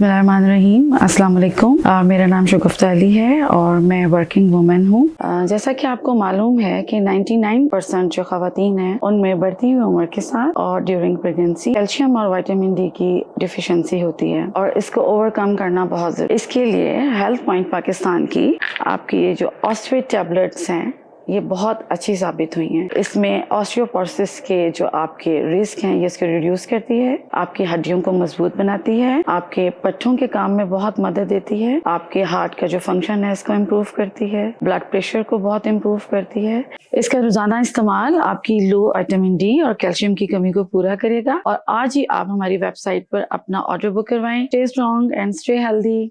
बिस्मिल्लाहिर्रहमानिर्रहीम, अस्सलाम वालेकुम। मेरा नाम शगुफ्ता अली है और मैं वर्किंग वुमेन हूँ। जैसा कि आपको मालूम है कि 99% जो ख़वातीन हैं उनमें बढ़ती हुई उम्र के साथ और ड्यूरिंग प्रेगनेंसी कैल्शियम और विटामिन डी की डिफिशियंसी होती है और इसको ओवरकम करना बहुत ज़रूरी। इसके लिए हेल्थ पॉइंट पाकिस्तान की आपकी ये जो ऑस्फेट टैबलेट्स हैं ये बहुत अच्छी साबित हुई हैं। इसमें ऑस्टियोपोरोसिस के जो आपके रिस्क हैं ये इसको रिड्यूस करती है, आपकी हड्डियों को मजबूत बनाती है, आपके पट्टों के काम में बहुत मदद देती है, आपके हार्ट का जो फंक्शन है इसको इम्प्रूव करती है, ब्लड प्रेशर को बहुत इम्प्रूव करती है। इसका रोजाना इस्तेमाल आपकी लो विटामिन डी और कैल्शियम की कमी को पूरा करेगा। और आज ही आप हमारी वेबसाइट पर अपना ऑर्डर बुक करवाएं। Stay strong and stay healthy.